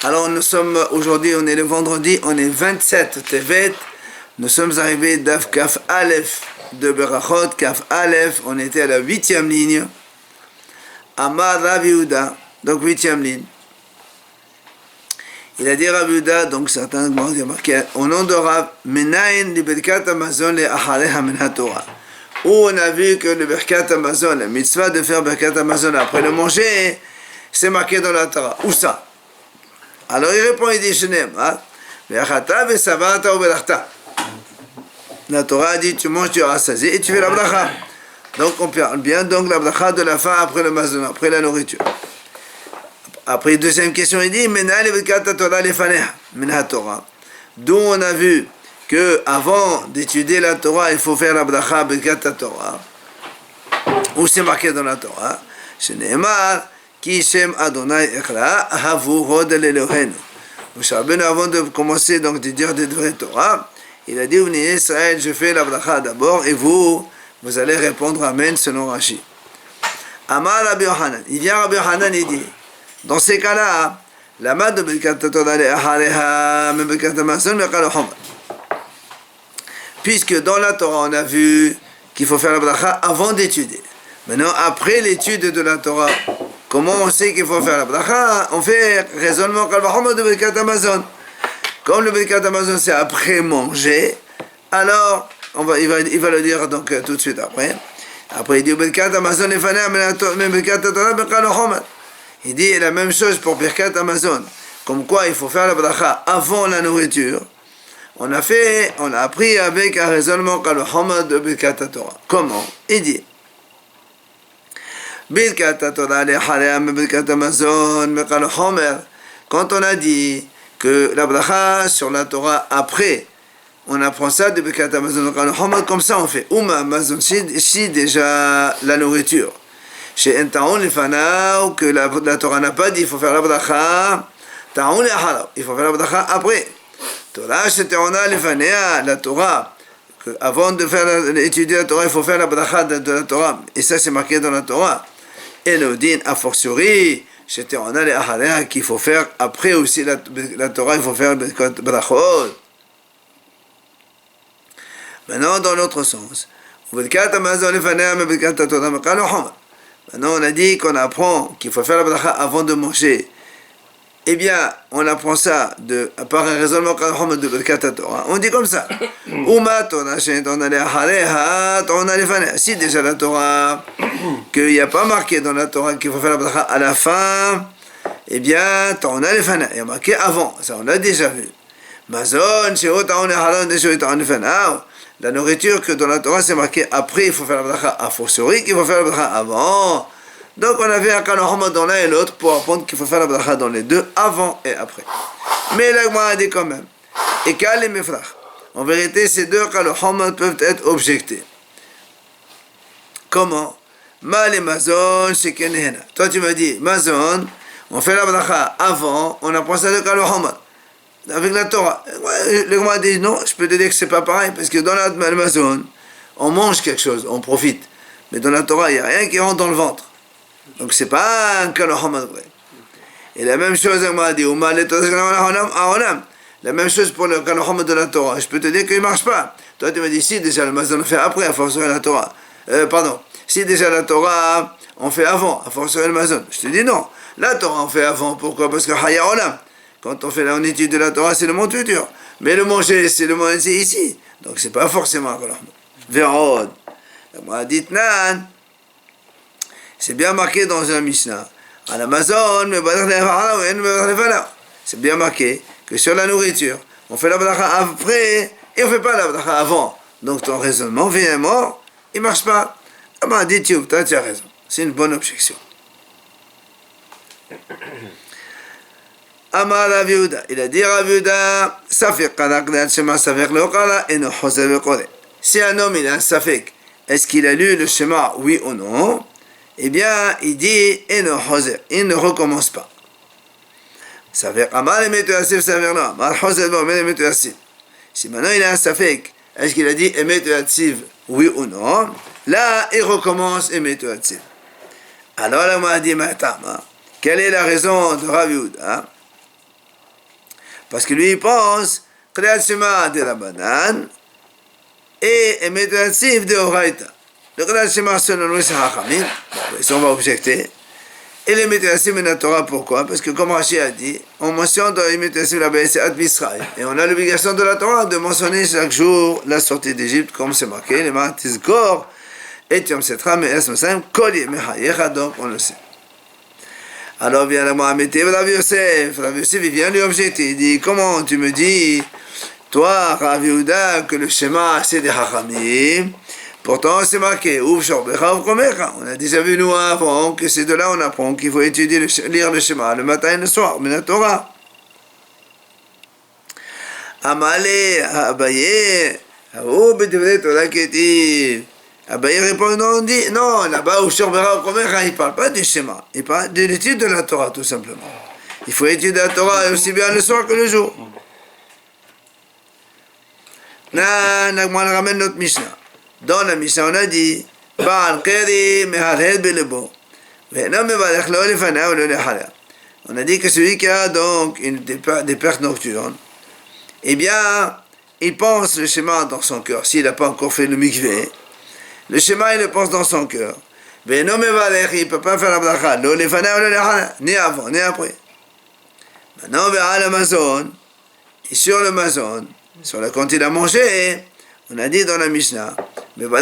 Alors nous sommes aujourd'hui, on est le vendredi, on est 27 Tevet. Nous sommes arrivés d'Af Kaf Aleph de Berachot, Kaf Aleph, on était à la 8e ligne. Amar Rav Yehuda, donc 8e ligne. Il a dit Rav Yehuda, donc certains ont marqué au nom de Rav, Menaïn li Birkat Hamazon le Achareha min HaTorah. Où on a vu que le Birkat Hamazon, la mitzvah de faire Birkat Hamazon après le manger, c'est marqué dans la Torah. Où ça? Alors il répond, il dit Shenem, Ve'achata ve'savata ou belachta. La Torah dit tu manges, tu auras saisi et tu fais la bracha. Donc on parle bien donc la bracha de la faim après le mazon, après la nourriture. Après deuxième question, il dit Menal Birkat Torah lefaneha min HaTorah. D'où on a vu que avant d'étudier la Torah, il faut faire la bracha Birkat Torah. Où c'est marqué dans la Torah? Sheneemar Ki Shem Adonai Echra Havu Hod Elohenu. Moshe Rabbeinu, avant de commencer donc de dire des vrais Torah, il a dit au Bnei Israël, je fais la bracha d'abord et vous allez répondre Amen selon Rashi. Amar Rabbi Yochanan, il vient Rabbi Yochanan et dit, dans ces cas-là, la mat de Birkat Torah le'achareha min Birkat Hamazon me'chal ha'chomar. Puisque dans la Torah on a vu qu'il faut faire la bracha avant d'étudier. Maintenant, après l'étude de la Torah, comment on sait qu'il faut faire la bracha? On fait raisonnement de Birkat Hamazon. Comme le Birkat Hamazon c'est après manger, alors il va le dire donc tout de suite après. Après il dit Birkat Hamazon mais Birkat Torah bechal ha'chomar. Il dit la même chose pour Birkat Hamazon. Comme quoi il faut faire la bracha avant la nourriture. On a appris avec un raisonnement de Birkat Torah. Comment? Il dit Birkat Torah le'achareha min Birkat Hamazon me'chal ha'chomar. Quand on a dit que la bracha sur la Torah après, on apprend ça de Birkat Hamazon me'chal ha'chomar, comme ça on fait Uma Hamazon, si déjà la nourriture. Chez un ta'on lefanav, que la Torah n'a pas dit il faut faire la bracha, ta'on le'acharav, il faut faire la bracha après. Torah chez ta'ona lefanea, la Torah, avant de faire étudier la Torah, il faut faire la bracha de la Torah, et ça c'est marqué dans la Torah. Et le din a fortiori, chez ta'ona le'achareha, qu'il faut faire après aussi la Torah, il faut faire brachot. Maintenant dans l'autre sens, Birkat Hamazon lefanea mais Birkat Torah me'chal ha'chomar. Maintenant, on a dit qu'on apprend qu'il faut faire la bracha avant de manger. Eh bien, on apprend ça par un raisonnement de Birkat Torah. On dit comme ça. Si déjà la Torah, qu'il n'y a pas marqué dans la Torah qu'il faut faire la bracha à la fin, eh bien, Torah lefana, il y a marqué avant. Ça, on l'a déjà vu. La nourriture que dans la Torah c'est marqué après, il faut faire la bracha a fortiori, qu'il faut faire la bracha avant. Donc on avait un kalahoma dans l'un et l'autre pour apprendre qu'il faut faire la bracha dans les deux, avant et après. Mais la Gemara a dit quand même, et kal et mefrach. En vérité, ces deux kalahoma peuvent être objectés. Comment? Mal et mazon, shekenehena. Toi tu m'as dit, mazon, on fait la bracha avant, on apprend ça de kalahoma. Avec la Torah. Le Gemara dit non, je peux te dire que c'est pas pareil, parce que dans l'Amazon, on mange quelque chose, on profite. Mais dans la Torah, il n'y a rien qui rentre dans le ventre. Donc c'est pas un kalahama vrai. Et la même chose, le Gemara dit, la même chose pour le kalahama de la Torah. Je peux te dire qu'il ne marche pas. Toi, tu m'as dit, si déjà l'Amazon on fait après, à force de la Torah. Si déjà la Torah, on fait avant, à force de l'Amazon. Je te dis non. La Torah, on fait avant. Pourquoi? Parce que Haya Olam. Quand on fait l'étude de la Torah, c'est le monde futur. Mais le manger, c'est le monde ici. Donc, c'est pas forcément un kalahama. Vérod. Moi, dit nan. C'est bien marqué dans un Mishnah. À l'Amazon, c'est bien marqué que sur la nourriture, on fait la bracha après et on fait pas la bracha avant. Donc, ton raisonnement, mort, il marche pas. Moi, dit tu as raison. C'est une bonne objection. Amar Rav Yehuda, il a dit Rav Yehuda, Safek Qarak Dal Shema Safek Leokala et no Choser Vekore. Si un homme il a un Safek, est-ce qu'il a lu le Shema, oui ou non? Eh bien, il dit et no Choser, il ne recommence pas. Safek Amar et Metu Asif Safek Lo, Amar Choser Lo, mais Metu Asif. Si maintenant il a un Safek, est-ce qu'il a dit et Metu Asif, oui ou non? Là, il recommence et Metu Asif. Alors là, moi, il dit Matama, quelle est la raison de Rav Yehuda? Parce que lui, il pense Kriyat Shema de la banane et Emet Yatsiv de Oraita. Le Kriyat Shema, selon lui, c'est Hachamim. Bon, ici, on va objecter. Et les Emet Yatsiv de la Torah, pourquoi? Parce que, comme Rashi a dit, on mentionne dans Emet Yatsiv la c'est Ad Israël. Et on a l'obligation de la Torah de mentionner chaque jour la sortie d'Égypte, comme c'est marqué, les Matizkor, et Yom Setra, Me'es Mesayim, Kol Yemechayecha, donc on le sait. Alors vient la Mohamed et Rav Yosef. Rav Yosef, il vient lui objecter. Il dit, comment tu me dis, toi, Rav Yehuda, que le schéma, c'est des Hachamim. Pourtant, c'est marqué, Ouf Shorbecha, Ouf Komecha. On a déjà vu, nous, avant, que c'est de là on apprend qu'il faut étudier, lire le schéma le matin et le soir, mais la Torah. Amale, Abaye, Aou, Bedevlet, Torah, Ketiv. Abaye répond, non, on dit, non, là-bas, au Shorbera, au Komecha, il ne parle pas du schéma, il parle de l'étude de la Torah, tout simplement. Il faut étudier la Torah aussi bien le soir que le jour. Là, on ramène notre Mishnah. Dans la Mishnah, on a dit, Baal Keri, Mehalhed Belebo. On a dit que celui qui a donc des pertes nocturnes, eh bien, il pense le schéma dans son cœur, s'il n'a pas encore fait le mikveh. Le schéma, il le pense dans son cœur. Il ne peut pas faire la bracha, ni avant, ni après. Maintenant, vers l'Amazon, et sur le Mazon, sur la quand il a mangé, on a dit dans la Mishnah, il doit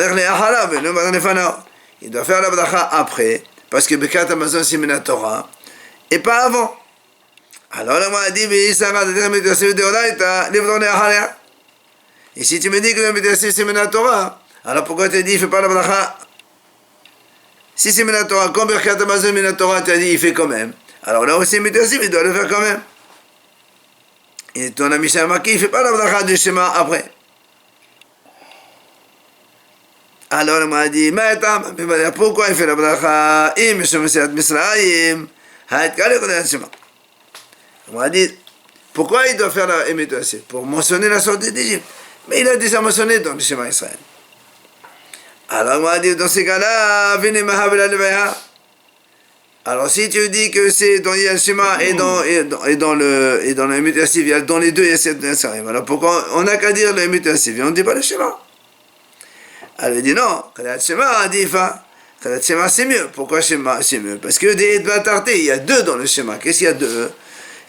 faire la bracha après, parce que Bekat Amazon, c'est Mina Torah, et pas avant. Alors, on a dit, et si tu me dis que le médiateur, c'est Mina Torah, alors pourquoi tu as dit, il ne fait pas la bracha? Si c'est Minatora, comme Birkat Hamazon Minatora, tu as dit, il fait quand même. Alors là aussi, Mitassim, il doit le faire quand même. Et ton ami Shamaki, il ne fait pas la bracha du schéma après. Alors il m'a dit, pourquoi il fait la bracha? Il m'a dit, pourquoi il doit faire la Emitassim? Pour mentionner la sortie d'Égypte. Mais il a déjà mentionné dans le schéma Israël. Alors, on m'a dit, dans ces cas-là, venez Mahavela Leveha. Alors, si tu dis que c'est dans le schéma et dans le Mutassiv, dans les deux, il y a cette arrive. Alors, pourquoi on n'a qu'à dire le Mutassiv? On ne dit pas le schéma. Elle dit non, Kalat Shema, dit Fa. Kalat Shema, c'est mieux. Pourquoi Shema, c'est mieux? Parce que des Batarté, il y a deux dans le schéma. Qu'est-ce qu'il y a deux?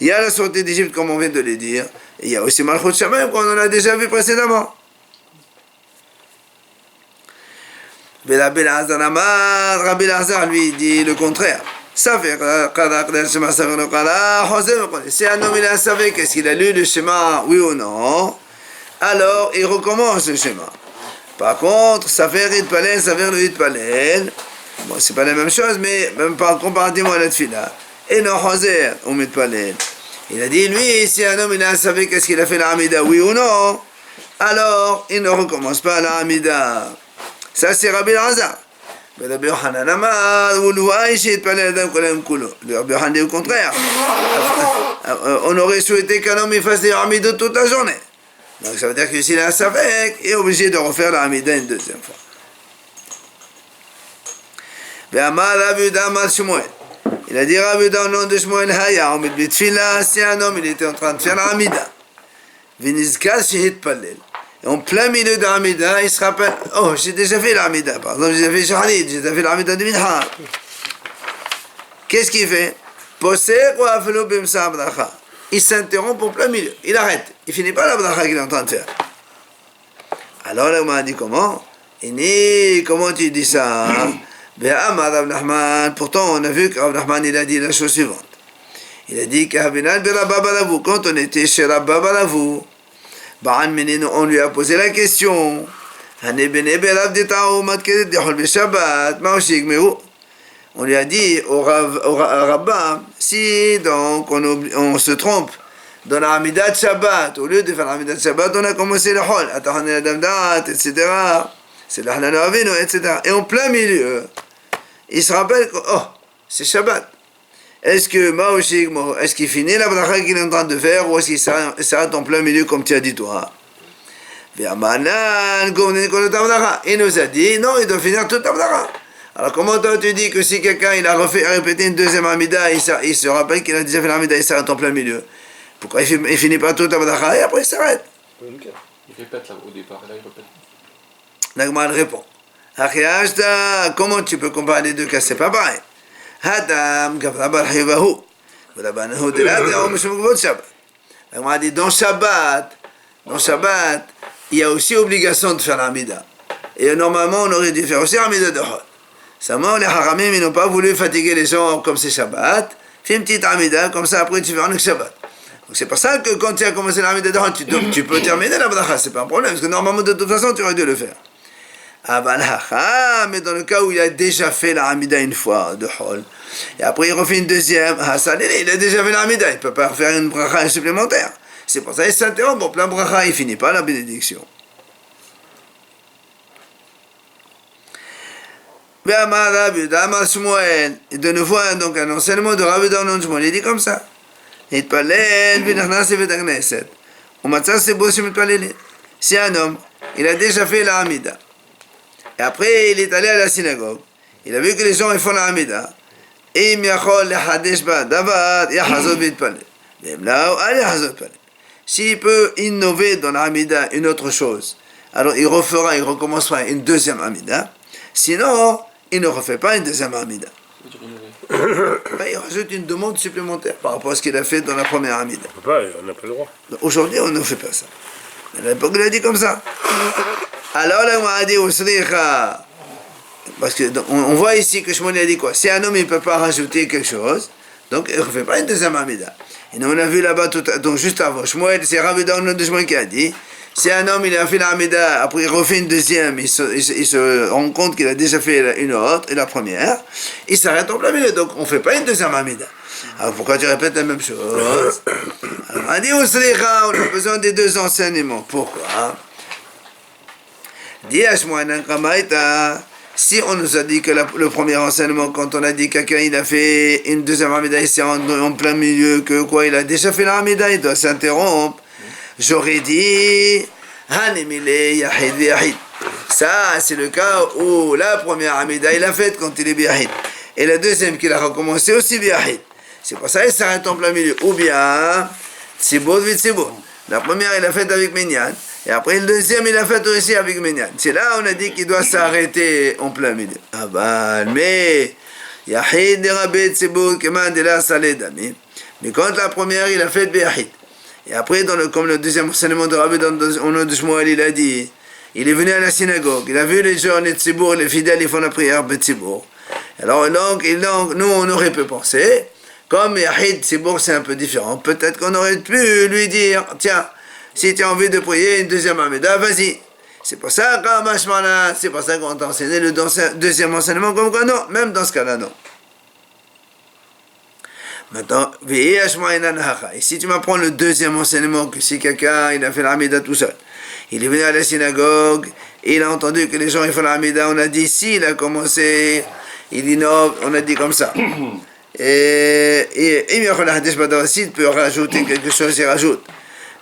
Il y a la sortie d'Égypte, comme on vient de le dire. Et il y a aussi Malchut Shamayim, qu'on en a déjà vu précédemment. Rabbi Elazar lui dit le contraire. C'est un homme, il a savé qu'est-ce qu'il a lu le schéma, oui ou non, alors il recommence le schéma. Par contre, ça fait le Hitpalel. Bon, c'est pas la même chose, mais même pas comparativement à la Tfila. Et non, Hoser, au Hitpalel. Il a dit, lui, si un homme, il a savé qu'est-ce qu'il a fait la Hamida, oui ou non, alors il ne recommence pas la Hamida. Ça, c'est Rabbi Elazar. Mais Rabbi Yochanan Amar, le Rabbi Yochanan dit au contraire. On aurait souhaité qu'un homme fasse des Hamidot toute la journée. Donc ça veut dire que s'il a un Safek, il est obligé de refaire la Hamida une deuxième fois. Il a dit Rabbi Yehuda au nom de Shmuel Haya, on met Bitfila, si un homme il était en train de faire la Hamida. Vinizkal Shehit Palel. En plein milieu de l'Amida, il se rappelle, oh, j'ai déjà fait l'Amida, par exemple, j'ai déjà fait Shahrid, j'ai déjà fait l'Amida de Minha. Qu'est-ce qu'il fait? Il s'interrompt au plein milieu, il arrête, il finit pas la bracha qu'il est en train de faire. Alors là, on m'a dit comment? Comment tu dis ça? Pourtant, on a vu que Rav Nachman, il a dit la chose suivante. Il a dit quand on était chez Rabba Balavou, on lui a posé la question. On lui a dit au Rabbin, si donc on se trompe dans la Hamidat Shabbat, au lieu de faire la Hamidat Shabbat, on a commencé le Hol, etc. C'est l'Ahlanu Avinu, etc. Et en plein milieu, il se rappelle que, oh, c'est Shabbat. Est-ce qu'il finit la bracha qu'il est en train de faire ou est-ce qu'il s'arrête en plein milieu comme tu as dit toi? Il nous a dit non, il doit finir toute la bracha. Alors comment toi tu dis que si quelqu'un il a répété une deuxième Hamida, il se rappelle qu'il a déjà fait l'Hamida, il s'arrête en plein milieu? Pourquoi il finit pas toute la bracha et après il s'arrête? Il répète là au départ, et là il répète. La Gemara répond. Achiashta, comment tu peux comparer les deux cas? C'est pas pareil. Hadam, Gavrabar Hivahu. V'labanahu Delat, Yahom Mishmukvot Shabbat. La Gemara dit dans Shabbat, il y a aussi obligation de faire l'Amida. Et normalement, on aurait dû faire aussi l'Amida de Hol. Seulement, les Haramim, ils n'ont pas voulu fatiguer les gens comme c'est Shabbat. Fais une petite Amida, comme ça après tu fais un Shabbat. Donc c'est pour ça que quand tu as commencé l'Amida de Hol, tu peux terminer la bracha, c'est pas un problème, parce que normalement, de toute façon, tu aurais dû le faire. Mais dans le cas où il a déjà fait la Hamida une fois de Hol, et après il refait une deuxième, il a déjà fait la Hamida, il ne peut pas faire une bracha supplémentaire. C'est pour ça qu'il s'interrompt pour plein bracha, il ne finit pas la bénédiction. Et de nouveau, donc un enseignement de Rabbi Danon Shmuel, il dit comme ça. Si un homme, il a déjà fait la Hamida, et après, il est allé à la synagogue. Il a vu que les gens ils font la Hamida. S'il peut innover dans la Hamida une autre chose, alors il recommencera une deuxième Hamida. Sinon, il ne refait pas une deuxième Hamida. Il rajoute une demande supplémentaire par rapport à ce qu'il a fait dans la première Hamida. On n'a pas le droit. Aujourd'hui, on ne fait pas ça. À l'époque, il a dit comme ça. Alors là, on a dit au Sricha, parce que on voit ici que Shmuel a dit quoi? Si un homme il ne peut pas rajouter quelque chose, donc il ne refait pas une deuxième Hamida. Et nous on a vu là-bas, donc juste avant, Shmuel, c'est Rabbi Danon de Shmuel qui a dit, si un homme il a fait la Hamida, après il refait une deuxième, il se rend compte qu'il a déjà fait une autre, et la première, il s'arrête en plein milieu, donc on ne fait pas une deuxième Hamida. Alors pourquoi tu répètes la même chose? Alors on a dit au Sricha, on a besoin des deux enseignements. Pourquoi? Si on nous a dit que le premier enseignement, quand on a dit que quelqu'un il a fait une deuxième Hamida ici en plein milieu, que quoi, il a déjà fait la Hamida, il doit s'interrompre, j'aurais dit ça c'est le cas où la première Hamida il a faite quand il est Biyahid, et la deuxième qu'il a recommencé aussi Biyahid. C'est pour ça qu'il s'arrête en plein milieu. Ou bien Tzibur v'Tzibur. La première il a faite avec Minyan, et après le deuxième il a fait aussi avec Minyan. C'est là on a dit qu'il doit s'arrêter en plein milieu. Ah bah, mais Yahid de Rabbi Tzibur Keman de la Saleh Dami. Mais quand la première il a fait Biyahid, et après comme le deuxième enseignement de Rabbi de Shmuel il a dit, il est venu à la synagogue, il a vu les gens, les Tzibur, les fidèles ils font la prière Tzibur. Alors donc nous on aurait pu penser, comme Yahid Tzibur c'est un peu différent, peut-être qu'on aurait pu lui dire, tiens, si tu as envie de prier une deuxième Hamida, vas-y. C'est pour ça qu'on t'a enseigné le deuxième enseignement comme quoi non, même dans ce cas-là non. Maintenant, et si tu m'apprends le deuxième enseignement, que si quelqu'un il a fait l'Hamida tout seul, il est venu à la synagogue, il a entendu que les gens ils font l'Hamida, on a dit s'il a commencé, il innove, on a dit comme ça. Et s'il peut rajouter quelque chose, il rajoute.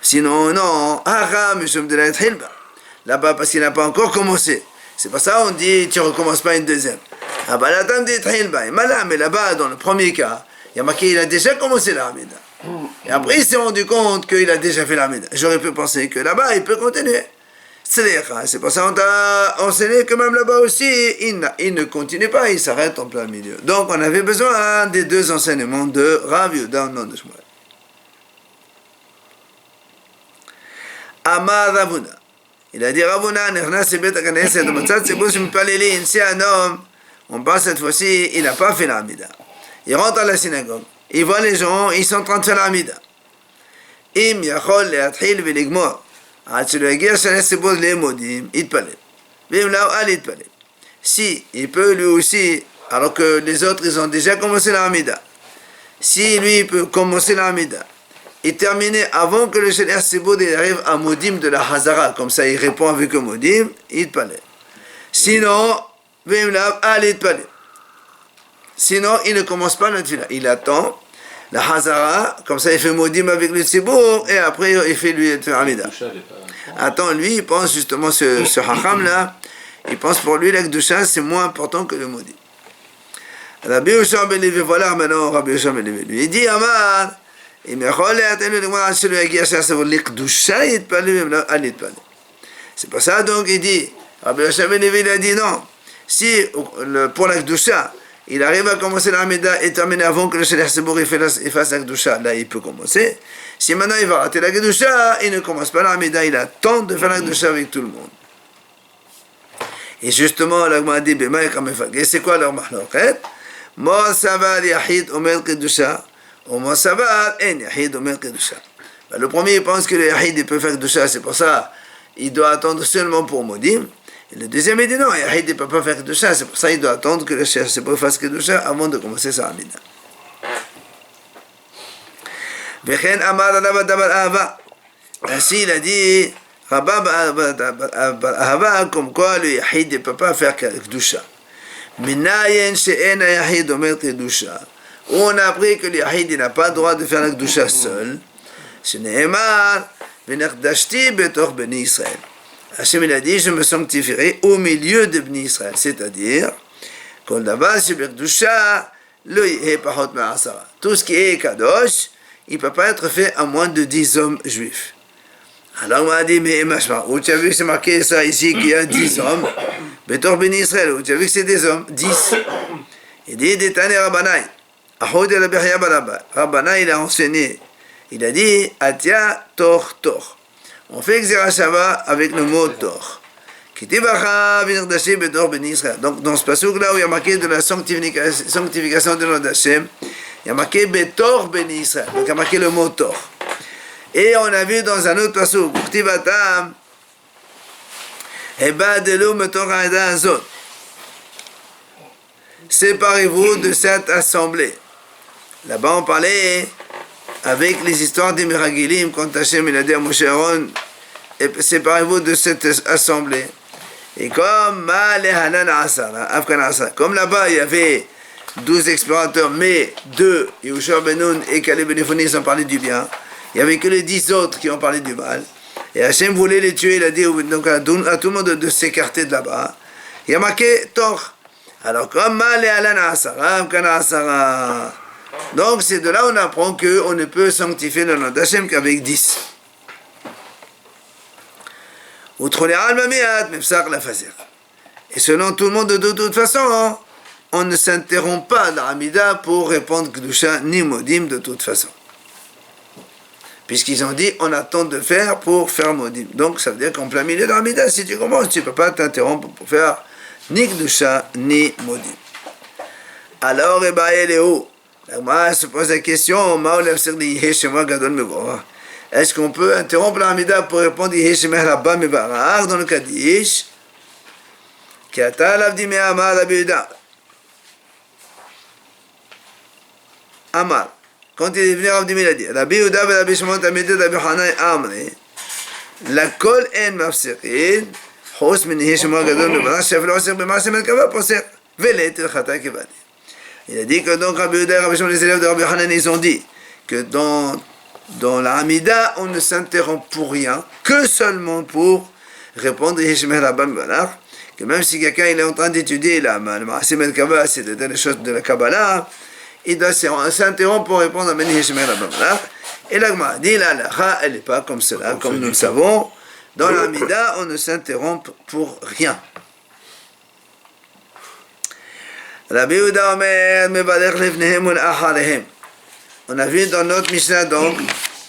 Sinon, non, là-bas, parce qu'il n'a pas encore commencé. C'est pour ça qu'on dit, tu ne recommences pas une deuxième. Ah bah là, mais là-bas, dans le premier cas, il y a marqué, il a déjà commencé la Hamida. Et après, il s'est rendu compte qu'il a déjà fait la Hamida. J'aurais pu penser que là-bas, il peut continuer. C'est pour ça qu'on t'a enseigné que même là-bas aussi, il ne continue pas, il s'arrête en plein milieu. Donc, on avait besoin des deux enseignements de Rav Yehuda au nom de Shmuel. Amar Ravuna. Il a dit Ravuna, si un homme, on passe cette fois-ci, il n'a pas fait la Hamida. Il rentre à la synagogue, il voit les gens, ils sont en train de faire la Hamida. Im yachol le'athil ve'ligmor. Si il peut lui aussi, alors que les autres ils ont déjà commencé la Hamida, si lui peut commencer la Hamida et terminer avant que le Shaliach Tzibur arrive à Modim de la Hazara, comme ça il répond avec le Modim, il palais. Sinon, sinon il ne commence pas la Tfila, il attend la Hazara, comme ça il fait Modim avec le Tzibur, et après il fait lui le Hamida. Attends, lui il pense justement, ce Hacham là, il pense pour lui la Kedusha c'est moins important que le Modim. Rabbi Yoshua ben Levi, voilà maintenant Rabbi Yoshua ben Levi, lui il dit Amar, אם יכול להתעלם לגמרי עד שלא יגיע שהסבור לקדושה יתפלל ולא אל להתפלל. C'est pour ça donc il dit, Rabbi Yosef ben Levi il a dit non, si pour la Kedusha, il arrive à commencer l'Amida et terminer avant que le Shaliach Tzibur fasse la Kedusha, là il peut commencer. Si maintenant il va rater la Kedusha, il ne commence pas l'Amida, il attend de faire la Kedusha avec tout le monde. Et justement, l'Agma a dit, c'est quoi leur mahloket? Mo Savad Yahid Omer Kedusha, ou Mo Savad En Yahid Omer Kedusha. Le premier il pense que le Yahid il peut faire Kedusha, c'est pour ça il doit attendre seulement pour Modim. Et le deuxième il dit non, Yahid ne peut pas faire Kedusha, c'est pour ça il doit attendre que le Shaliach Tzibur fasse Kedusha avant de commencer sa Amida. Vechen Amar Rabba Dabar Ahava. Ainsi il a dit, Rabba Ahava, comme quoi le Yahid ne peut pas faire Kedusha. Minayen she'en Yahid omer Kedusha. On a appris que le Yahid n'a pas le droit de faire la Kedusha seul. Shneemar. V'nechdashti betor Bnei Israël. Hachem il a dit, je me sanctifierai au milieu de Bnei Israël. C'est-à-dire, quand là-bas, sur Kedusha, le yeh pachot me'asara. Tout ce qui est kadosh, il ne peut pas être fait à moins de 10 hommes juifs. Alors on m'a dit, mais machma, où tu as vu que c'est marqué ça ici, qu'il y a 10 hommes, betor Bnei Israël, où tu as vu que c'est des hommes, 10. Il dit, Détane Rabbanai, Ahod el Rabbi Chaya bar Abba. Rabbanai, il a enseigné. Il a dit, Atia tor tor. On fait Xera Shava avec le mot tor. Kitibacha v'nirdashi betor Bnei Israël. Donc dans ce passage là où il y a marqué de la sanctification de nom d'Hachem, il y a marqué betor Bnei Israël. Donc il y a marqué le mot tor. Et on a vu dans un autre passage, Kitibatam, Ebadelu metor ha'eda azot. Séparez-vous de cette assemblée. Là-bas on parlait avec les histoires des Meragilim, quand Hachem il a dit à Moshe Aaron, séparez-vous de cette assemblée. Et comme comme là-bas il y avait 12 explorateurs, mais 2, Yehoshua ben Nun et Caleb ben Yephone, ils ont parlé du bien. Il n'y avait que les 10 autres qui ont parlé du mal. Et Hachem voulait les tuer, il a dit donc à tout le monde de s'écarter de là-bas. Il y a marqué Tor. Alors comme donc c'est de là on apprend qu'on ne peut sanctifier le nom d'Hachem qu'avec 10. Outre les almamiat, mepsar la fazer. Et selon tout le monde, de toute façon, on ne s'interrompt pas dans l'Amida pour répondre Kedusha ni Modim de toute façon. Puisqu'ils ont dit, on attend de faire pour faire Modim. Donc ça veut dire qu'en plein milieu de l'Amida, si tu commences, tu ne peux pas t'interrompre pour faire ni Kedusha ni Modim. Alors, Ebaï Léo. Moi, se pose la question, est-ce qu'on peut interrompre l'Amida pour répondre dans le Kaddish? Amar, quand il est venu Rav Dimi, il a dit, Rabbi Yehuda et Rabbi Shimon Tamid et Rabbi Hanai Amri, la kol en mafsirin, חוץ מנהי שמו הגדול לבנה, שאפילו עוסק במעשה מרכבה פוסק, ולהיטל חטא כבדי. Il a dit que donc Rabbi Yehuda et Rabbi Shimon, les élèves de Rabbi Hanan, ils ont dit que dans la Hamida, on ne s'interrompt pour rien, que seulement pour répondre que même si quelqu'un il est en train d'étudier le Maaseh Merkava, c'est-à-dire les choses de la Kabbalah, il doit s'interrompre pour répondre à Beni Hishmer Rabbanah. Et la Gemara dit la halakha, elle n'est pas comme cela, comme nous le savons. Dans la Hamida, on ne s'interrompt pour rien. Rabbi Yehuda Omer, Mevalech lefnehem ul acharehem. On a vu dans notre Mishnah donc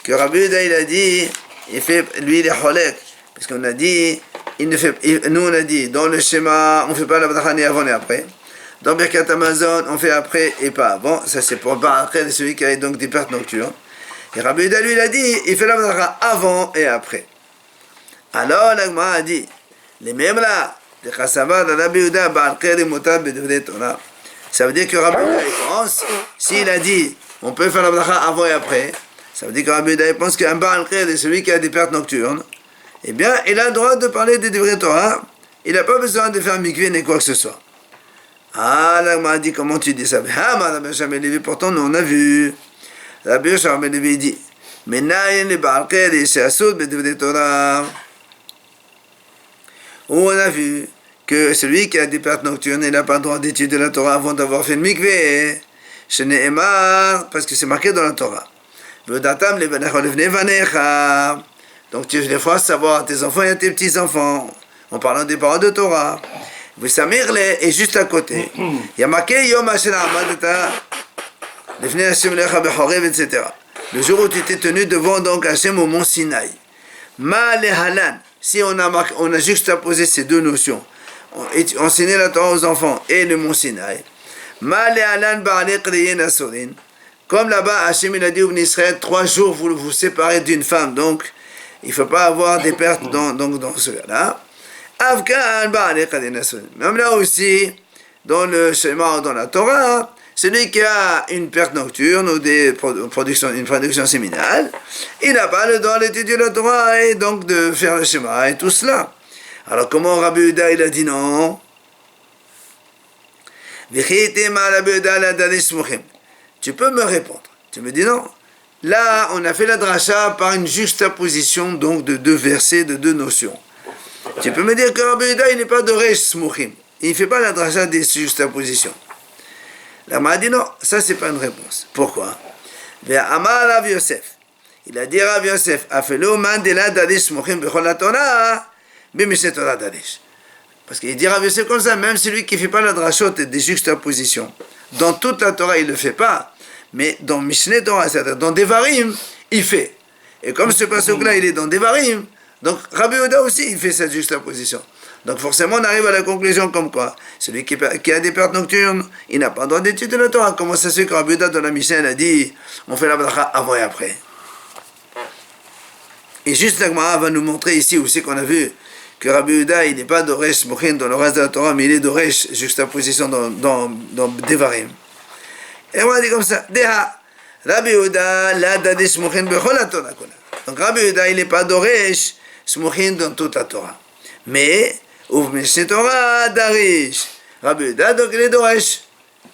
que Rabbi Yehuda il a dit, il fait lui les cholek, parce qu'on a dit, nous on a dit, dans le schéma, on ne fait pas la bracha ni avant ni après. Dans Birkat Hamazon, on fait après et pas avant. Ça c'est pour pas après celui qui a donc des pertes nocturnes. Et Rabbi Yehuda lui il a dit, il fait la bracha avant et après. Alors la Gemara a dit, les mêmes là, de Chassava de Rabbi Yehuda, Ba'al Mutab B'Divdei Torah. Ça veut dire que Rabbi Yehuda pense, s'il a dit, on peut faire la bracha avant et après, ça veut dire que Rabbi Yehuda pense qu'un Ba'al Kher est celui qui a des pertes nocturnes. Eh bien, il a le droit de parler de Divrei Torah, il n'a pas besoin de faire mikveh ni quoi que ce soit. Ah, là, m'a dit, comment tu dis ça? Ah, Rabbi Shimon Levi, pourtant, nous on a vu. Rabbi Shimon Levi dit, Menayen le Ba'al Kher et She'asud B'Divrei Torah. Où on a vu que celui qui a des pertes nocturnes, il n'a pas le droit d'étudier la Torah avant d'avoir fait le mikveh. Chez Nehemar, parce que c'est marqué dans la Torah. Donc tu des fois savoir à tes enfants et à tes petits-enfants, en parlant des paroles de Torah. Vous samirle est juste à côté. Il y a marqué Yom Asher Amadata, etc. Le jour où tu t'es tenu devant donc Hachem au mont Sinaï. Ma le halan, si on a juxtaposé ces deux notions, enseigner la Torah aux enfants et le mont Sinaï. Ma le halan ba'ale qriyin asorin. Comme là-bas, Hachem il a dit au Israël, 3 jours vous vous séparez d'une femme, donc il ne faut pas avoir des pertes dans ce cas-là. Avkan ba'ale qriyin asorin. Même là aussi, dans le schéma, dans la Torah, celui qui a une perte nocturne ou une production séminale, il n'a pas le droit d'étudier la Torah et donc de faire le schéma et tout cela. Alors comment Rabbi Yehuda il a dit non? Tu peux me répondre. Tu me dis non. Là, on a fait la dracha par une juxtaposition donc de 2 versets, de 2 notions. Tu peux me dire que Rabbi Yehuda il n'est pas de Resh Smuchim. Il ne fait pas la dracha des juxtapositions. La m'a dit non, ça c'est pas une réponse. Pourquoi? Il a dit Rav Yosef, parce qu'il dit Rav Yosef comme ça, même celui qui ne fait pas la drachot et des juxtapositions, dans toute la Torah il ne le fait pas, mais dans Mishneh Torah, c'est-à-dire dans Devarim, il fait. Et comme ce passage-là il est dans Devarim, donc Rabbi Yehuda aussi il fait cette juxtaposition. Donc forcément, on arrive à la conclusion comme quoi celui qui a des pertes nocturnes, il n'a pas le droit d'étudier la Torah. Comment ça se fait que Rabbi Yehuda dans la Mishnah a dit on fait la bracha avant et après. Et juste la Gemara va nous montrer ici aussi qu'on a vu que Rabbi Yehuda il n'est pas d'Oresh Mochin dans le reste de la Torah, mais il est d'Oresh juxtaposition dans Devarim. Et on a dit comme ça Deha Rabbi Yehuda la Dadesh Mochin bechol la Torah. Donc Rabbi Yehuda il n'est pas d'Oresh Mochin dans toute la Torah. Mais Ouvre Mishneh Torah Darish. Rabbi Yehuda, donc il est Doresh.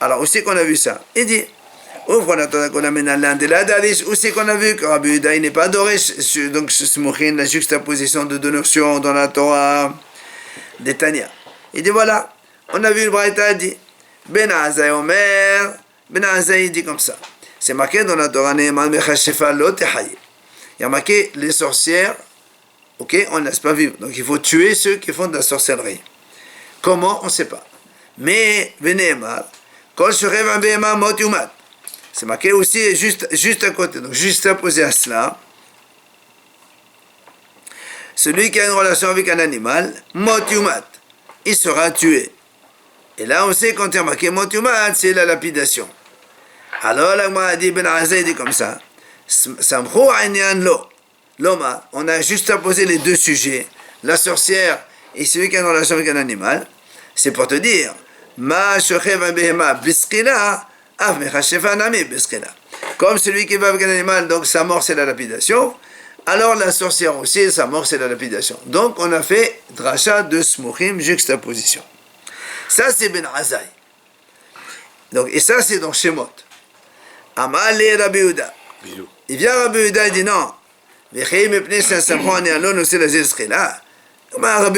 Alors, où c'est qu'on a vu ça? Il dit, ouvre la Torah qu'on amène à l'un de la Darish. Où c'est qu'on a vu que Rabbi Yehuda, il n'est pas Doresh. Donc, Smochin, la juxtaposition de 2 notions dans la Torah des Tanya. Il dit, voilà, on a vu le Braïta, il dit, Ben Azai Omer, Ben Azai, il dit comme ça. C'est marqué dans la Torah, Ne'eman Mechashefa Lo Tehaye. Il y a marqué les sorcières. Ok, on ne laisse pas vivre. Donc il faut tuer ceux qui font de la sorcellerie. Comment? On ne sait pas. Mais, Veneemar, Kol Shorev Abehema Mot Yumat. C'est marqué aussi juste à côté. Donc juste opposé à cela. Celui qui a une relation avec un animal, Mot Yumat, il sera tué. Et là on sait quand il y a marqué Mot Yumat, c'est la lapidation. Alors là, moi, dit Ben Azai, dit comme ça. Samchou Anyan Lo. L'homme, on a juste posé les 2 sujets, la sorcière et celui qui a une relation avec un animal. C'est pour te dire, Ma shochev abehema biskila, av mechashefa nami biskila. Comme celui qui va avec un animal, donc sa mort c'est la lapidation, alors la sorcière aussi, sa mort c'est la lapidation. Donc on a fait dracha de smuchim, juxtaposition. Ça c'est Ben Azai. Donc, et ça c'est dans Shemot. Amal et Rabbi Yehuda. Il vient Rabbi Yehuda et dit non. Rabbi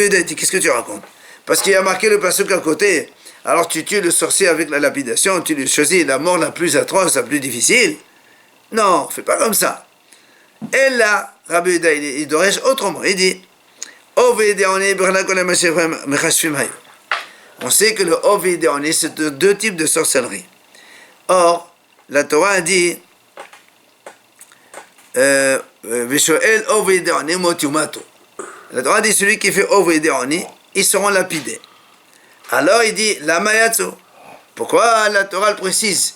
Yehuda dit qu'est-ce que tu racontes? Parce qu'il y a marqué le pasuk à côté. Alors tu tues le sorcier avec la lapidation, tu lui choisis la mort la plus atroce, la plus difficile. Non, fais pas comme ça. Et là, Rabbi Yehuda il doresh autrement. Il dit on sait que le Ovidéoné, c'est 2 types de sorcellerie. Or, la Torah a dit la Torah dit celui qui fait Ovidéoné, ils seront lapidés. Alors il dit la Mayatsu. Pourquoi la Torah précise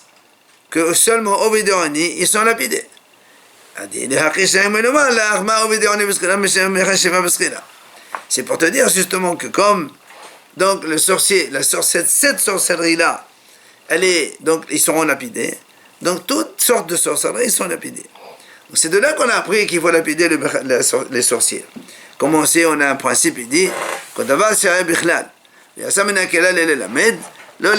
que seulement Ovidéoné, ils sont lapidés? C'est pour te dire justement que comme donc le sorcier, cette sorcellerie-là, elle est, donc ils seront lapidés. Donc toutes sortes de sorcelleries, ils sont lapidés. Donc, c'est de là qu'on a appris qu'il faut lapider les sorciers. Comme on sait, on a un principe, il dit, quand d'abord c'est un bichlal. Il y a ça maintenant qu'il a les lamed, le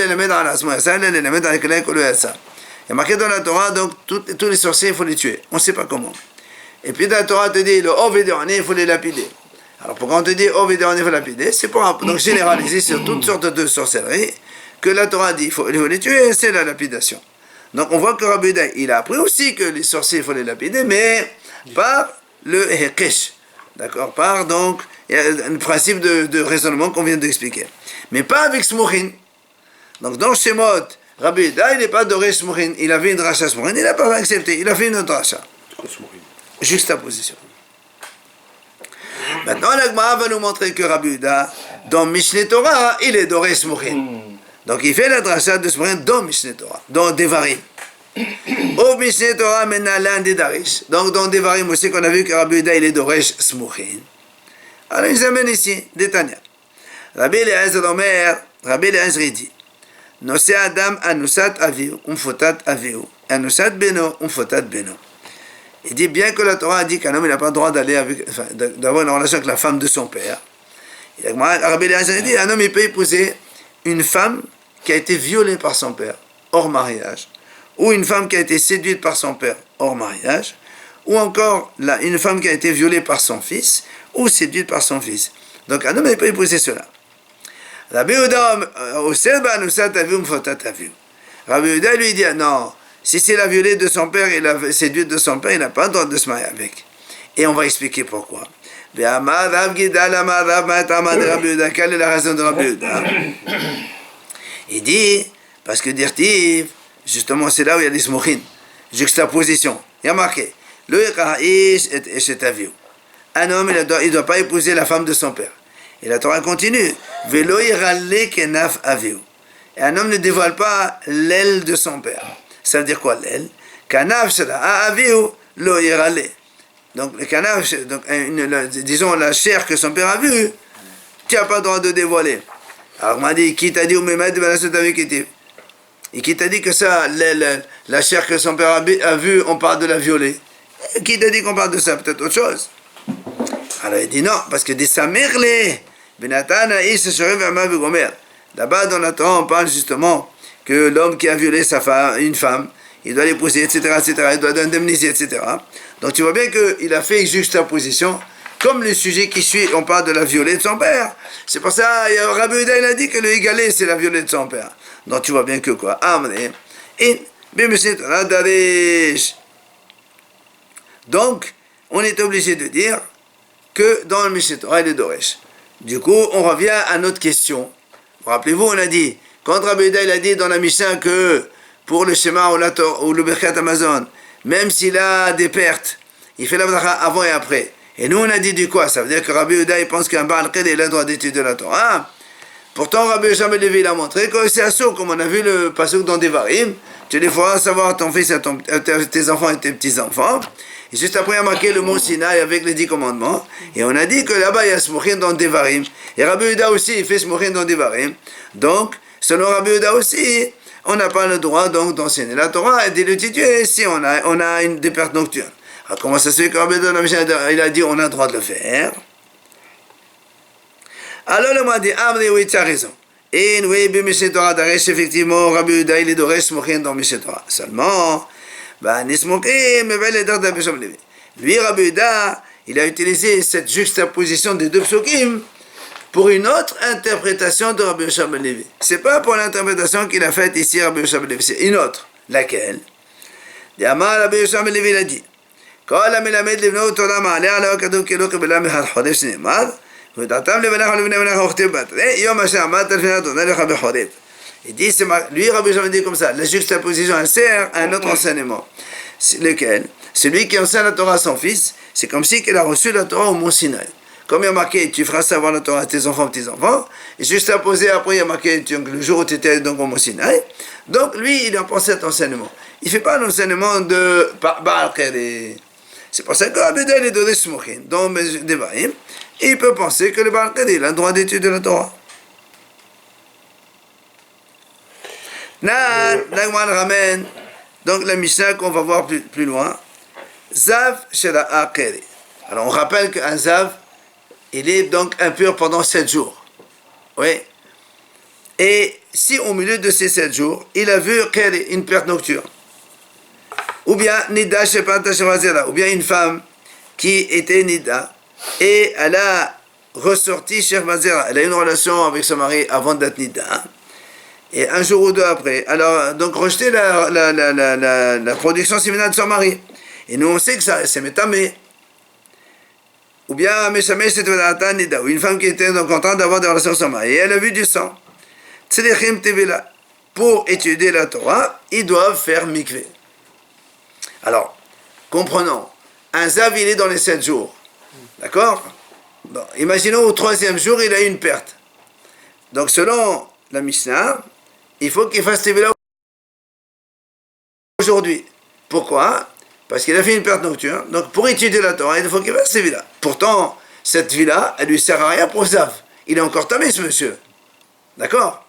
lamed à l'asma, ça le lamed à l'éclat que le ça. Il y a marqué dans la Torah, donc tous les sorciers, il faut les tuer. On ne sait pas comment. Et puis dans la Torah te dit, le Ovidéoné, il faut les lapider. Alors pourquoi on te dit Ovidéoné, il faut lapider? C'est pour donc généraliser sur toutes sortes de sorcelleries que la Torah dit, il faut les tuer, c'est la lapidation. Donc on voit que Rabbi Yehuda, il a appris aussi que les sorciers, il faut les lapider, mais par le Hekesh. D'accord? Par donc, il y a un principe de raisonnement qu'on vient d'expliquer. Mais pas avec Smouchin. Donc dans Shemot, Rabbi Yehuda, il n'est pas doré Smouchin. Il avait une dracha Smouchin, il n'a pas accepté. Il a fait une autre dracha. Juxtaposition. Maintenant, l'Agmara va nous montrer que Rabbi Yehuda, dans Mishneh Torah, il est doré Smouchin. Donc il fait la dracha de Smouchin dans Mishneh Torah, dans Devarim. Au Mishneh Torah, maintenant l'un des Darish. Donc dans Devarim aussi, qu'on a vu que Rabbi Yehuda, il est doresh Smouchin. Alors ils amènent ici, Détania. Rabbi Eliezer Omer, Rabbi Eliezer dit, Nose Adam anusat aviu, umfotat aviu, anusat beno, umfotat beno. Il dit bien que la Torah a dit qu'un homme n'a pas le droit d'avoir une relation avec la femme de son père. Rabbi Eliezer dit, un homme il peut épouser une femme qui a été violée par son père, hors mariage, ou une femme qui a été séduite par son père, hors mariage, ou encore une femme qui a été violée par son fils, ou séduite par son fils. Donc un homme il peut épouser cela. Rabbi Yehuda lui dit, non, si c'est la violée de son père et la séduite de son père, il n'a pas le droit de se marier avec. Et on va expliquer pourquoi. Quelle est la raison de Rabbi Yehuda? Il dit, parce que dirtiv, justement c'est là où il y a des smouchin, juxtaposition. Il y a marqué, un homme il ne doit pas épouser la femme de son père. Et la Torah continue, et un homme ne dévoile pas l'aile de son père. Ça veut dire quoi l'aile? Donc le canaf, disons la chair que son père a vue, tu n'as pas le droit de dévoiler. Alors on m'a dit, qui t'a dit et qui t'a dit que ça, la chair que son père a vue, on parle de la violer? Qui t'a dit qu'on parle de ça? Peut-être autre chose. Alors il dit non, parce que des samerle, là-bas dans la Torah, on parle justement que l'homme qui a violé une femme, il doit l'épouser, etc., il doit l'indemniser, etc. Donc tu vois bien qu'il a fait juxtaposition, comme le sujet qui suit, on parle de la violée de son père. C'est pour ça, Rabbi Yehuda, il a dit que le égalé, c'est la violée de son père. Donc tu vois bien que quoi? Donc, on est obligé de dire que dans le Mishneh Torah, il est doresh. Du coup, on revient à notre question. Rappelez-vous, on a dit, quand Rabbi Yehuda, il a dit dans la Mishnah que pour le Shema ou le Birkat Hamazon, même s'il a des pertes, il fait la bracha avant et après. Et nous, on a dit du quoi? Ça veut dire que Rabbi Yehuda, il pense qu'un Baal Qed, il a le droit d'étudier la Torah. Pourtant, Rabbi Yehuda ben Levi, il a montré que c'est assaut, comme on a vu le pasuk dans Devarim. Tu les feras savoir ton fils, tes enfants et tes petits-enfants. Et juste après, il a marqué le mot Sinaï avec les 10 commandements. Et on a dit que là-bas, il y a Smouchin dans Devarim. Et Rabbi Yehuda aussi, il fait Smouchin dans Devarim. Donc, selon Rabbi Yehuda aussi, on n'a pas le droit donc d'enseigner la Torah et de l'étudier si on a des pertes nocturnes. Alors, comment ça se fait que Rabbi Yehuda, il a dit on a le droit de le faire? Alors, le m'a dit, oui, tu as raison. Et oui, Mishneh Torah Daresh, effectivement, Rabbi Yehuda, il est Doresh Smouchin dans Mishneh Torah. Seulement, lui, Rabbi Yehuda, il a utilisé cette juxtaposition des deux psukim pour une autre interprétation de Rabbi Yoshua ben Levi. C'est pas pour l'interprétation qu'il a faite ici Rabbi Yoshua ben Levi, c'est une autre. Laquelle? Rabbi Yoshua ben Levi l'a dit. Il dit, lui, Rabbi Yoshua dit comme ça, la juxtaposition, elle sert à un autre enseignement. C'est lequel? Celui qui enseigne la Torah à son fils, c'est comme si il a reçu la Torah au Mont Sinaï. Comme il y a marqué, tu feras savoir la Torah à tes enfants, petits-enfants, et juste apposé après, il y a marqué, le jour où tu étais donc au Mont Sinaï. Donc, lui, il a pensé à cet enseignement. Il ne fait pas l'enseignement de Baal Qed. C'est pour ça que Rabbi Yehuda est donné Smouchin dans Devarim, et il peut penser que le Baal Qed, il a le droit d'étudier la Torah. L'Agmara ramène donc la Mishnah qu'on va voir plus loin. Zav Shela Akeri. Alors on rappelle qu'un Zav, il est donc impur pendant 7 jours. Oui. Et si au milieu de ces 7 jours, il a vu une perte nocturne, ou bien Nida Shepata Shemazera, ou bien une femme qui était Nida, et elle a ressorti Shemazera, elle a eu une relation avec son mari avant d'être Nida, et un jour ou deux après, alors donc rejeter la production séminale de son mari. Et nous on sait que ça c'est métamé. Ou bien Meshamesh Tevilatan Nida, ou une femme qui était donc contente d'avoir des relations avec son mari, et elle a vu du sang. Tzrichim Tevila. Pour étudier la Torah, ils doivent faire mikvé. Alors, comprenons, un zav il est dans les 7 jours. D'accord? Bon, imaginons au 3e jour, il a eu une perte. Donc selon la Mishnah, il faut qu'il fasse Tevila aujourd'hui. Pourquoi? Parce qu'il a fait une perte nocturne. Donc pour étudier la Torah, il faut qu'il fasse Tevila. Pourtant, cette vie-là, elle lui sert à rien pour zav. Il est encore tamé ce monsieur. D'accord?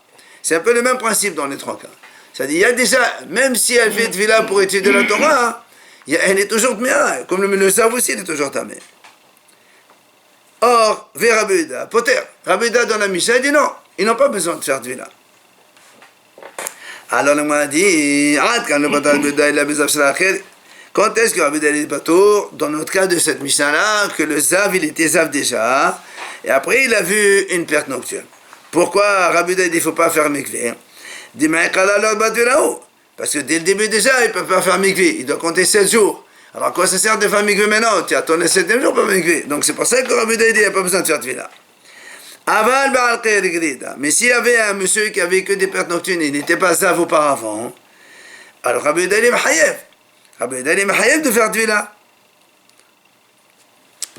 C'est un peu le même principe dans les 3 cas. C'est-à-dire, il y a déjà, même si elle fait Tevila pour étudier la Torah, elle est toujours tamé, comme le zav aussi, il est toujours tamé. Or, vers Rabbi Yehuda, Poter, Rabbi Yehuda dans la Mishnah, il dit non, ils n'ont pas besoin de faire Tevila. Alors, on m'a dit, quand est-ce que Rabbi Yehuda est patour? Dans notre cas de cette Mishnah-là, que le zav, il était zav déjà, et après, il a vu une perte nocturne. Pourquoi Rabbi Yehuda dit il ne faut pas faire mikvé? Dit, mais parce que dès le début déjà, il ne peut pas faire mikvé, il doit compter 7 jours. Alors, à quoi ça sert de faire mikvé maintenant? Tu attends le 7e jour pour mikvé. Donc, c'est pour ça que Rabbi Yehuda dit il n'y a pas besoin de faire tefila. Aval ba'al qeir grida. Mais s'il y avait un monsieur qui avait que des pertes nocturnes, il n'était pas zav auparavant, alors Rabbi Yehuda est mahayev. Rabbi Yehuda est mahayev de faire tefila.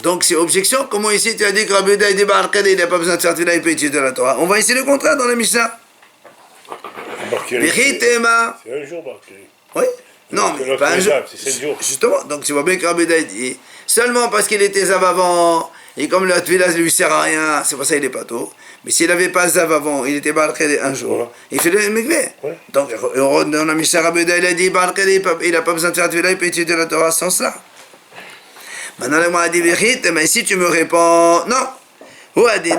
Donc, c'est objection. Comment ici tu as dit que Rabbi Yehuda dit ba'al qeir, il n'a pas besoin de faire tefila, il peut étudier la Torah. On va essayer le contraire dans la Mishnah. C'est un jour, Barkeri. Oui. Non, mais pas un jour. C'est 7 jours. Justement, donc tu vois bien que Rabbi Yehuda dit seulement parce qu'il était zav avant, et comme le tefila ne lui sert à rien, c'est pour ça qu'il n'est pas tôt. Mais s'il n'avait pas zav avant, il était barqué un jour, voilà. Il fait le mikvé. Ouais. Donc, dans la Mishnah, Rabbi Yehuda, il a dit barqué, il n'a pas besoin de faire tefila, il peut étudier la Torah sans cela. Maintenant, le m'a dit mais si tu me réponds, non. Ou a dit,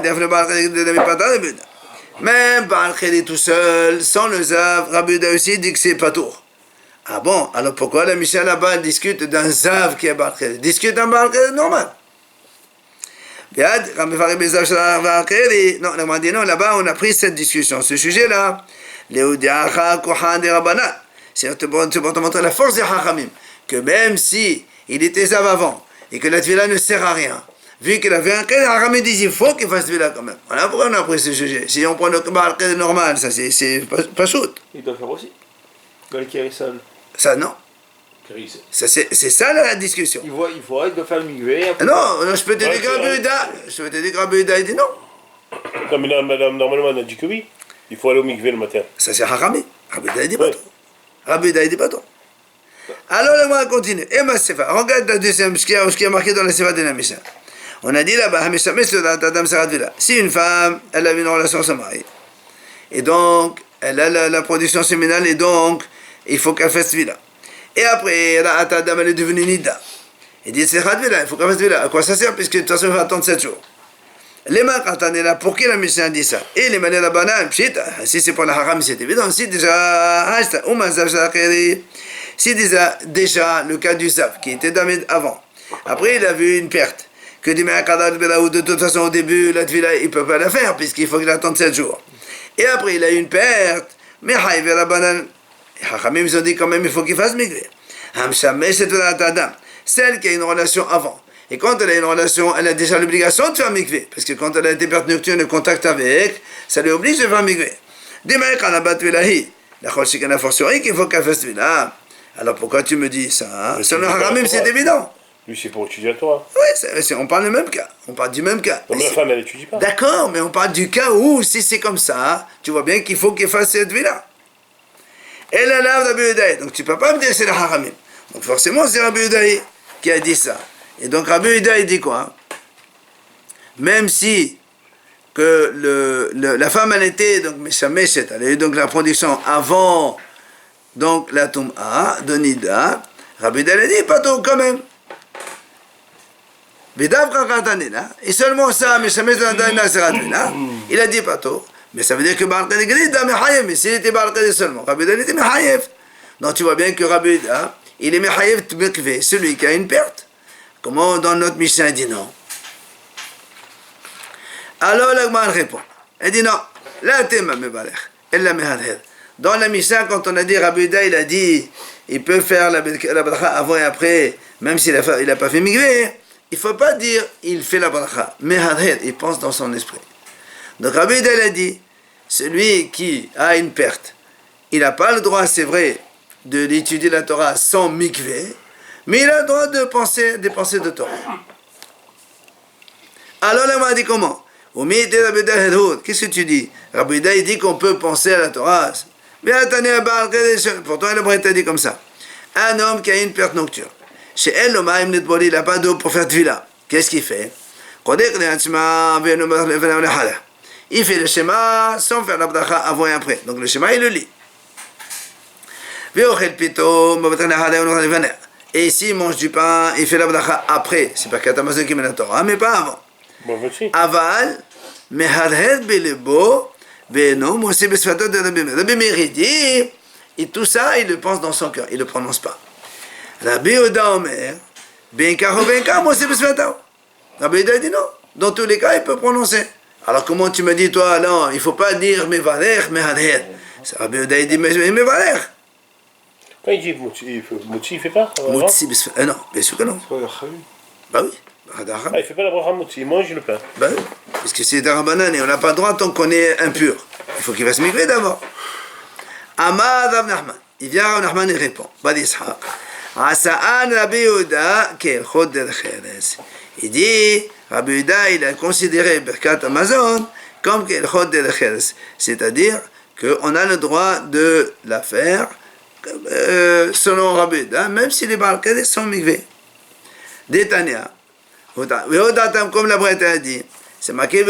même barqué tout seul, sans le zav, Rabbi Yehuda aussi dit que c'est pas tôt. Ah bon, alors pourquoi la Mishnah là-bas discute d'un zav qui est barqué? Discute d'un barqué normal. Non, on m'a dit non, là-bas on a pris cette discussion, ce sujet-là. C'est pour te montrer la force des hachamim, que même si il était zav avant, et que la tefila ne sert à rien, vu qu'il avait un cas, les hachamim disent il faut qu'il fasse tefila quand même. Voilà pourquoi on a pris ce sujet. Si on prend le barqué normal, ça c'est pas shoot. Il doit faire aussi. Galkier seul. Ça non. C'est ça la discussion. Il faut arrêter de faire le mikvé. Non, je peux te dire que Rabbi Yehuda, il dit non. Non, mais normalement, on a dit que oui. Il faut aller au mikvé le matin. Ça, c'est Harami. Rabbi Yehuda, il dit pas tout. Rabbi Yehuda, il dit pas tout. Alors, on va continuer. Et ma sefa. Regarde la deuxième, ce qui est marqué dans la sefa de la Mishnah. On a dit là-bas, si une femme, elle a une relation avec son mari, et donc, elle a la production séminale, et donc, il faut qu'elle fasse tefila. Et après, elle est devenue nida. Il dit, c'est tefila, il faut qu'elle fasse tefila. À quoi ça sert? Puisque de toute façon, il va attendre 7 jours. Les makatan est là, pour qui la Mishnah dit ça? Et les manées la banane, si c'est pour la haram, c'est évident. Si déjà, si déjà le cas du zav, qui était damé avant, après il a vu une perte, que du ou de toute façon au début, la tefila, il ne peut pas la faire, puisqu'il faut qu'il attende 7 jours. Et après, il a eu une perte, mais haïve la banane. Les hachamim, ils ont dit quand même, il faut qu'il fasse mikvé. Celle qui a une relation avant. Et quand elle a une relation, elle a déjà l'obligation de faire mikvé. Parce que quand elle a été perte nocturne, le contact avec, ça lui oblige de faire mikvé. La forcerie qu'il faut qu'elle fasse tefila. Alors pourquoi tu me dis ça? Selon les hachamim, c'est évident. Lui, c'est pour étudier la Torah. Oui, on parle du même cas. On parle du même cas. Donc la femme, elle n'étudie pas. D'accord, mais on parle du cas où, si c'est comme ça, tu vois bien qu'il faut qu'il fasse cette tefila. Et la lave de Rabbi Yehuda. Donc tu ne peux pas me dire c'est le haramim. Donc forcément c'est Rabbi Yehuda qui a dit ça. Et donc Rabbi Yehuda il dit quoi? Même si que la femme elle était donc Meshameshet, elle a eu donc la production avant donc la Tum'a de Nida, Rabbi Yehuda a dit pas tout quand même. Et seulement ça, Meshameshet il a dit pas tout. Mais ça veut dire que Barqad est Mehayev, mais s'il était Barqad seulement, Rabbi Yehuda était Mehayev. Donc tu vois bien que Rabbi Yehuda, il est Mehayev Mikvé, celui qui a une perte. Comment dans notre Mishnah il dit non? Alors l'Agmar répond. Elle dit non, là t'es ma mebalech. illa mehadhed. Dans la Mishnah, quand on a dit, Rabbi Yehuda, il a dit, il peut faire la bracha avant et après, même s'il n'a pas fait mikveh, il ne faut pas dire, il fait la bracha. Mehadhed, il pense dans son esprit. Donc Rabbi Yehuda, il a dit, celui qui a une perte, il n'a pas le droit, c'est vrai, d'étudier la Torah sans mikveh, mais il a le droit de penser des pensées de Torah. Alors là, on m'a dit comment? Qu'est-ce que tu dis? Rabbi Yehuda, il dit qu'on peut penser à la Torah. Pourtant, le Brett a dit comme ça. Un homme qui a une perte nocturne. Chez elle, il n'a pas d'eau pour faire tvila. Qu'est-ce qu'il fait? Il fait le schéma sans faire la bracha avant et après. Donc le schéma, il le lit. Et s'il mange du pain, il fait la bracha après. C'est pas Birkat Hamazon qui met la Torah, mais pas avant. Aval, mehadhed belebo, ve'eno moshe besfatot de Rabbi Meir. Rabbi Meir dit, et tout ça, il le pense dans son cœur, il ne le prononce pas. Rabbi Yehuda Omer, ben karo moshe besfatot. Rabbi Yehuda dit non, dans tous les cas, il peut prononcer. Alors comment tu me dis, toi, non, il ne faut pas dire mevarech, mehadhed. Rabbi Yehuda il dit mevarech. Quand il dit Motsi, il ne fait pas Motsi besfatot, non, bien sûr que non. Bah oui. Il ne fait pas la bracha Motsi, il mange le pain. Ben oui, parce que c'est d'Arabanan et on n'a pas le droit tant qu'on est impur. Il faut qu'il fasse mikveh d'abord. Amad Rav Nachman. Il vient Rav Nachman et répond. Bad Yishak. Asa'an Rabbi Yehuda ke'elchot derech eretz. Il dit, Rabbi Yehuda, il a considéré Birkat Hamazon comme ke'elchot derech eretz. C'est-à-dire qu'on a le droit de la faire selon Rabbi Yehuda, même si les Baal Kadesh sont mikveh. Détania. Comme la Brette a dit, c'est marqué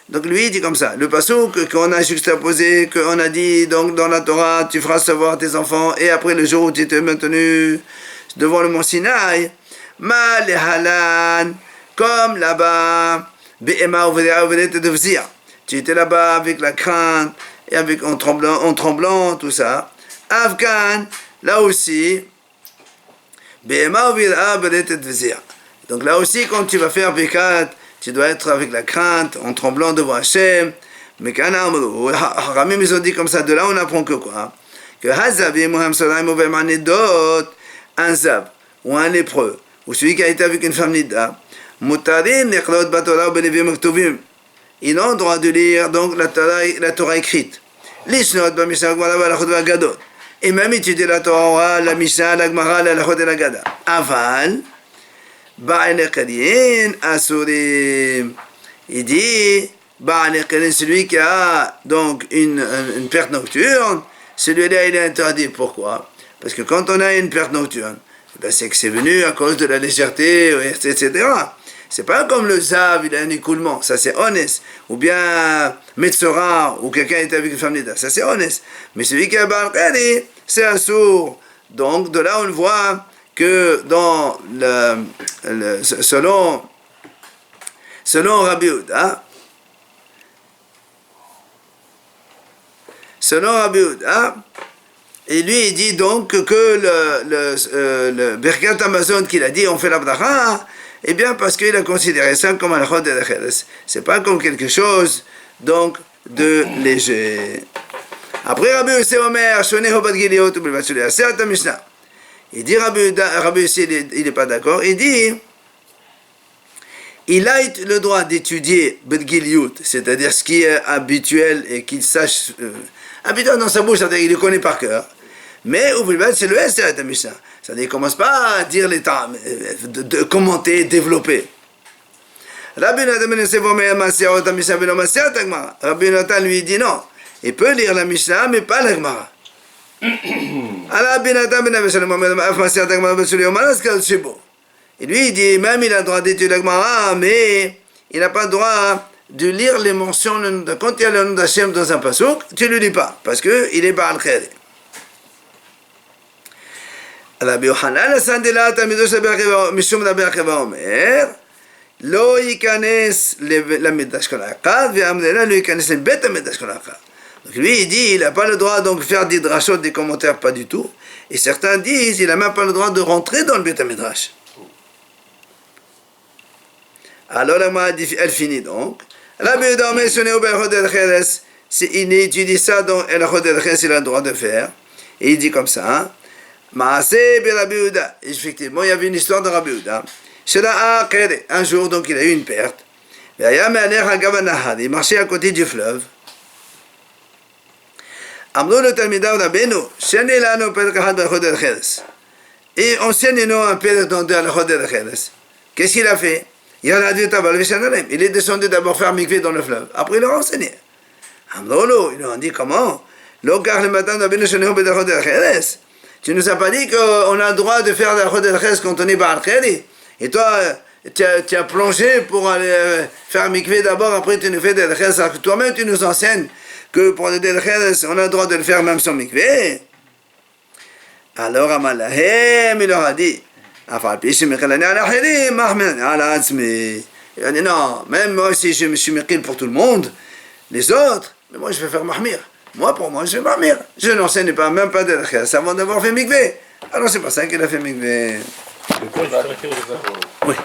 donc lui il dit comme ça, le passouk qu'on a juxtaposé, qu'on a dit donc dans la Torah, tu feras savoir tes enfants, et après le jour où tu t'es maintenu devant le mont Sinaï, ma lehalan, comme là-bas, tu étais là-bas avec la crainte, et avec en tremblant, tout ça. Afghan, là aussi, donc là aussi, quand tu vas faire Birkat, tu dois être avec la crainte, en tremblant devant Hachem. Mais quand Haramim ils ont dit comme ça, de là on apprend que quoi? Que un zab, ou un lépreux, ou celui qui a été avec une femme nida, ils ont le droit de lire donc la Torah écrite. Et même étudier la Torah, la Mishnah, la Gemara, la Halachot et la Gada. Aval, Ba'al Ekarin, Asurim. Il dit, Ba'al Ekarin, celui qui a donc une perte nocturne, celui-là il est interdit. Pourquoi? Parce que quand on a une perte nocturne, ben c'est que c'est venu à cause de la légèreté, etc. C'est pas comme le Zav, il a un écoulement, ça c'est honnête. Ou bien Metzora, ou quelqu'un était avec une femme nida, ça c'est honnête. Mais celui qui a Baal Kadi, c'est un sourd. Donc de là on voit que dans selon Rabbi Yehuda, et lui il dit donc que le Birkat Hamazon qu'il a dit, on fait la bracha, eh bien parce qu'il a considéré ça comme un chod de l'cheres. C'est pas comme quelque chose donc de léger. Après Rabbi Yossi Omer, Shoneho Bad Giliot ou Bilvatsuli, c'est ta Mishnah. Il dit Rabbi Yossi, il n'est pas d'accord. Il dit, il a le droit d'étudier Bad Giliot, c'est-à-dire ce qui est habituel et qu'il sache habituel dans sa bouche, c'est-à-dire qu'il le connaît par cœur. Mais au Bilvat, c'est le S, c'est ta Mishnah. C'est-à-dire qu'il ne commence pas à dire les temps, de commenter, développer. Rabbi Nathan lui dit non. Il peut lire la Mishnah, mais pas la Gemara. Et lui, il dit, même il a le droit d'étudier la Gemara, mais il n'a pas le droit de lire les mentions. Quand il y a le nom d'Hachem dans un pasuk, tu ne le lis pas, parce qu'il est Baal Khéli. Rabbi Yochanan הסנדלת תלמידו של משום רבי עקיבא אומר לא ייכנס למקדש כל האחד והמדינה לא ייכנס לבית המקדש כל האחד. Donc lui il dit il n'a pas le droit donc de faire des drachot, des commentaires, pas du tout, et certains disent il n'a même pas le droit de rentrer dans le Beit HaMidrash. Alors la Gemara elle finit donc. Rabbi Yehuda Omer Shoneu B'Elachot El Cheres, il étudie ça dans Elachot El Cheres, il a le droit de faire. Et il dit comme ça, Maaseh Rabbi Yehuda. Effectivement, il y avait une histoire de Rabbi Yehuda. Un jour, donc il a eu une perte. Il marchait à côté du fleuve. Et enseigne-nous un peu dans Elachot El Cheres. Qu'est-ce qu'il a fait? Il est descendu d'abord faire mikvé dans le fleuve. Après, il a enseigné. Ils lui ont dit comment? Tu nous as pas dit qu'on a le droit de faire Elachot El Cheres quand on est Baal Kheri? Et toi, tu as plongé pour aller faire mikvé d'abord, après tu nous fais del Cheres. Toi-même, tu nous enseignes que pour le del Cheres, on a le droit de le faire même sans mikvé. Alors, Amalahem, il leur a dit, il a dit non, même moi si je me suis mekil pour tout le monde, les autres, mais moi je vais faire mahmir. Moi pour moi je vais mahmir. Je n'enseigne pas, même pas del Cheres avant d'avoir fait mikvé. Alors c'est pas ça qu'il a fait mikvé. Le quoi, je suis Oui.